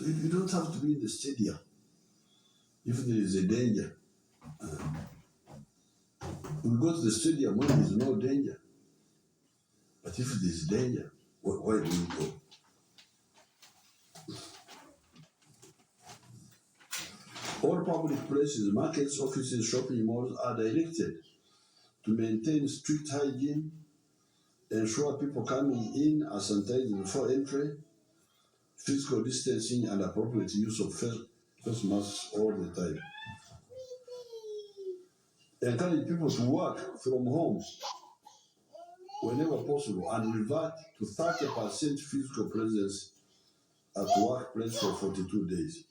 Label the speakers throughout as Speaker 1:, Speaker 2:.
Speaker 1: So you don't have to be in the stadium if there is a danger. We go to the stadium when there is no danger. But if there is danger, why do we go? All public places, markets, offices, shopping malls are directed to maintain strict hygiene, ensure people coming in are sanitized before entry, physical distancing, and appropriate use of face masks all the time. Encourage people to work from home whenever possible and revert to 30% physical presence at workplace for 42 days.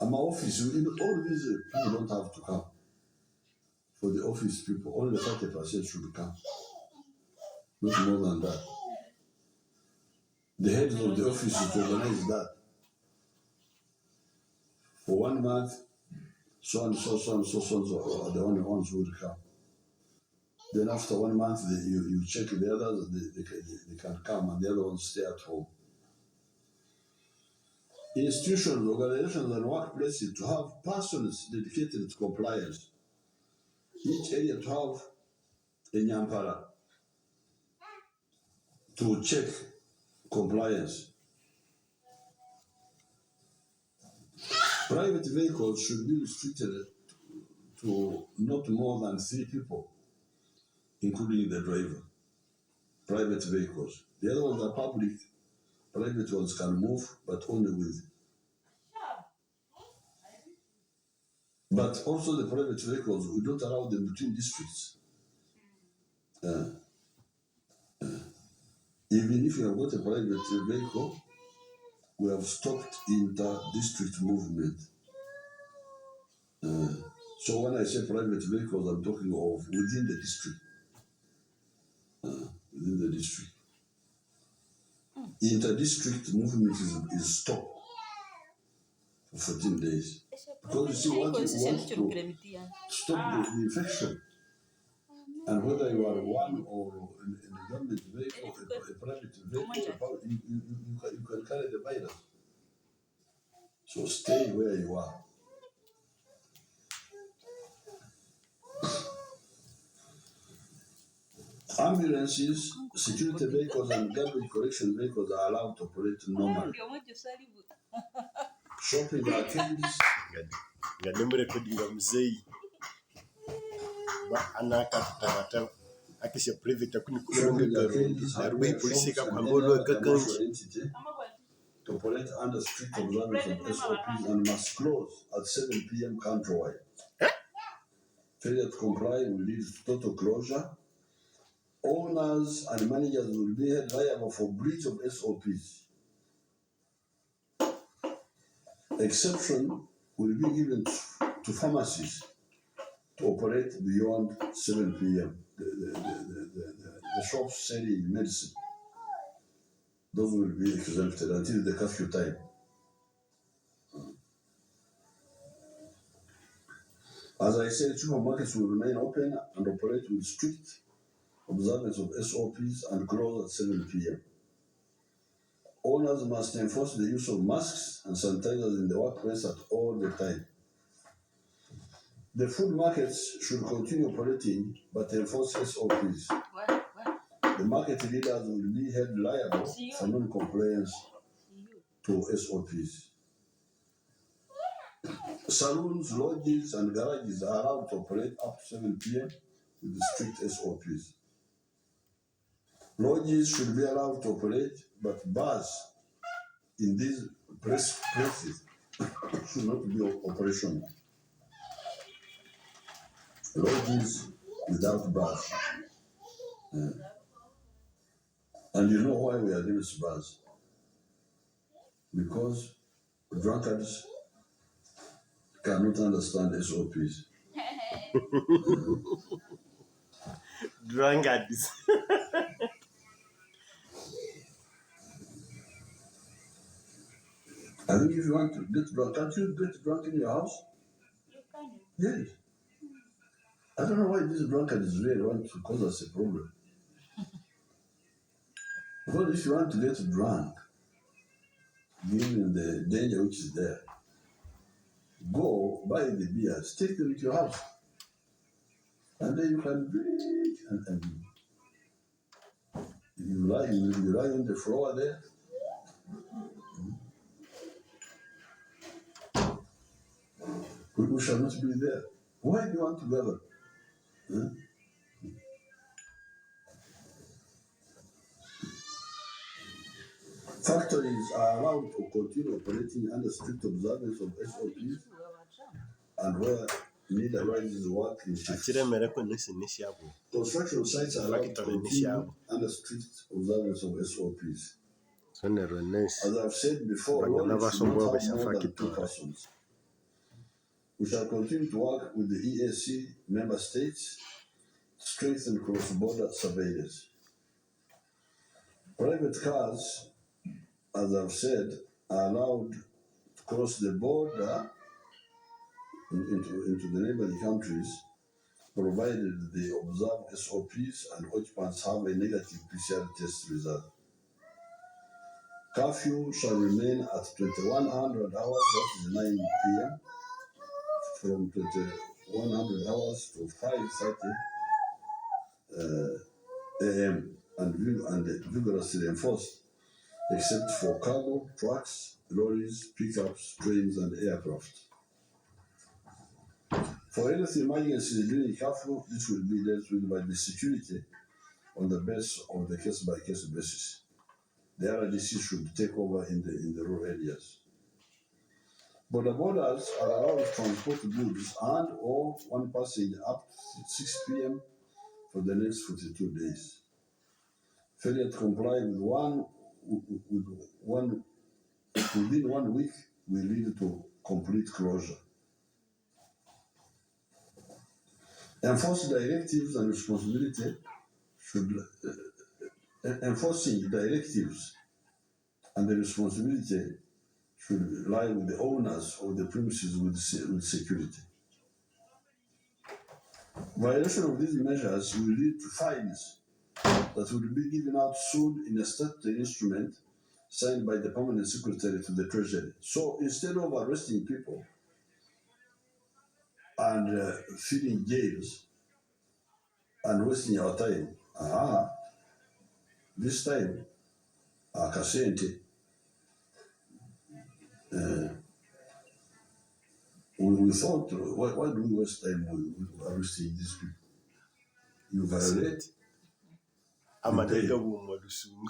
Speaker 1: At my office, all these people don't have to come. For the office people, only 30% should come. Not more than that. The heads of the office to organize that. For 1 month, so and so are the only ones who will come. Then after 1 month, you check the others, they can come, and the other ones stay at home. Institutions, organizations, and workplaces to have persons dedicated to compliance. Each area to have a nyampara to check compliance. Private vehicles should be restricted to not more than 3 people, including the driver. Private vehicles. The other ones are public. Private ones can move, but only with. But also the private vehicles, we don't allow them between districts. Even if you have got a private vehicle, we have stopped inter-district movement. So when I say private vehicles, I'm talking of within the district. Within the district. Inter-district movement is stopped for 14 days. Because you see, what you want to stop the infection. And whether you are one or in a government vehicle, a private vehicle, you can carry the virus. So stay where you are. Ambulances, security vehicles, and garbage collection vehicles are allowed to operate normally. Shopping arcades.
Speaker 2: Ngadembe recordinga mzee ba anaka tatata akisha private akuni kulonga garuba polisi ka kwambolo kakanji
Speaker 1: To operate under strict observance of SOPs and must close at 7 p.m. countrywide. Failure to comply will lead to total closure. Owners and managers will be held liable for breach of SOPs. Exception will be given to pharmacies to operate beyond 7 p.m. The shops selling medicine, those will be exempted until the curfew time. As I said, supermarkets will remain open and operate with strict observance of SOPs and close at 7 p.m. Owners must enforce the use of masks and sanitizers in the workplace at all the time. The food markets should continue operating but enforce SOPs. The market leaders will be held liable for non-compliance to SOPs. Saloons, lodges, and garages are allowed to operate up to 7 p.m. with strict SOPs. Lodges should be allowed to operate, but bars in these places should not be operational. Lodges without bars. And you know why we are against bars? Because drunkards cannot understand SOPs.
Speaker 2: drunkards.
Speaker 1: I think if you want to get drunk, can't you get drunk in your house?
Speaker 3: You can.
Speaker 1: Yes. I don't know why these drunkards really want to cause us a problem. Because if you want to get drunk, given the danger which is there, go buy the beers, take them to your house, and then you can drink and you lie on the floor there. People shall not be there. Why do you want to gather? Huh? Factories are allowed to continue operating under strict observance of SOPs and where need arises work in shifts.
Speaker 2: akiremere ko n'isiabo
Speaker 1: Construction sites are allowed to continue under strict observance of SOPs.
Speaker 2: sonero nesi
Speaker 1: As I've said before,
Speaker 2: Banyana
Speaker 1: lorries should
Speaker 2: basomboa
Speaker 1: not have
Speaker 2: beshafa
Speaker 1: more than 2
Speaker 2: kitora.
Speaker 1: persons. We shall continue to work with the EAC member states to strengthen cross-border surveillance. Private cars, as I've said, are allowed to cross the border into the neighboring countries, provided they observe SOPs and occupants have a negative PCR test result. Curfew shall remain at 2100 hours, that is 9 p.m., from 2100 hours to 5:30 a.m. and vigorously enforced, except for cargo, trucks, lorries, pickups, trains, and aircraft. For health emergencies during curfew, this will be dealt with by the security on the basis of the case-by-case basis. The RDC should take over in the rural areas. Border borders are allowed to transport goods and or one passenger up to 6 p.m. for the next 42 days. Failure to comply within 1 week will lead to complete closure. Enforcing directives and responsibility enforcing directives and the responsibility should lie with the owners of the premises with security. Violation of these measures will lead to fines that will be given out soon in a statutory instrument signed by the Permanent Secretary to the Treasury. So instead of arresting people and filling jails and wasting our time, this time, Kasente, we thought, why do we waste time with arresting these people? You violate,
Speaker 2: amanega bumwa lusungu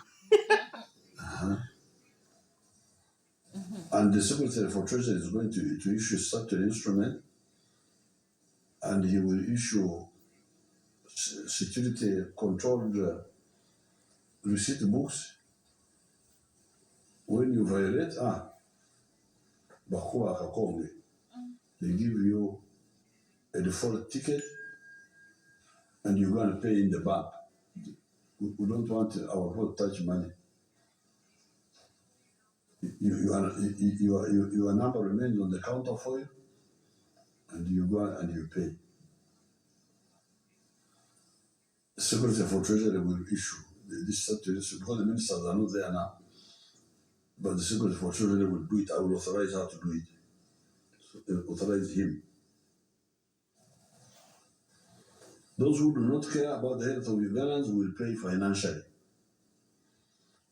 Speaker 1: and the Secretary for Treasury is going to issue such an instrument, and he will issue security controlled receipt books. When you violate, Bakuwa Kakonge, they give you a default ticket and you're going to pay in the bank. We don't want our vote touch money. Your number remains on the counter for you, and you go and you pay. The Secretary for Treasury will issue this certificate because the ministers are not there now. But the Secretary for Treasury will do it. I will authorize her to do it. So, authorize him. Those who do not care about the health of Ugandans will pay financially.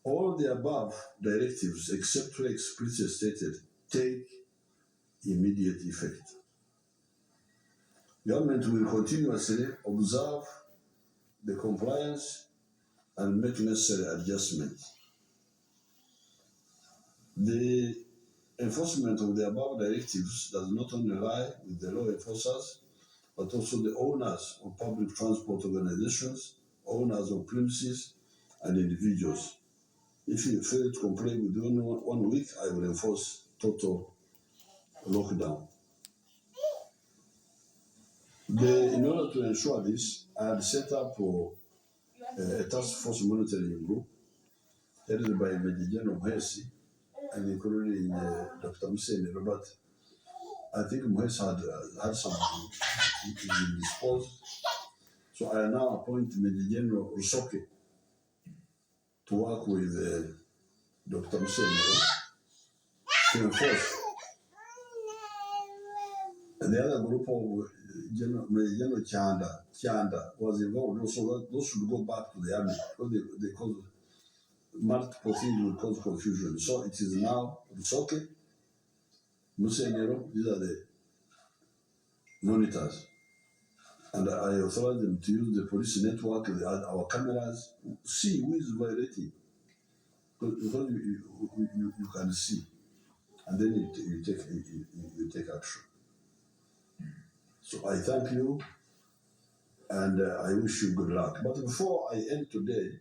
Speaker 1: All the above directives, except where explicitly stated, take immediate effect. Government will continuously observe the compliance and make necessary adjustments. The enforcement of the above directives does not only lie with the law enforcers, but also the owners of public transport organizations, owners of premises, and individuals. If you fail to comply within 1 week, I will enforce total lockdown. In order to ensure this, I had set up a task force monitoring group headed by Major General Muhesi and including Dr. Museni Robert. I think Muhesi had some disposed. So I now appoint Major General Rusoke to work with Dr. Museni to enforce. And the other group of General Chanda was involved also. That those should go back to the army because they cause multiple things will cause confusion. So it is now Rusoke, Musenyero, these are the monitors. And I authorize them to use the police network, our cameras, see who is violating. Because you can see. And then you take action. So I thank you and I wish you good luck. But before I end today,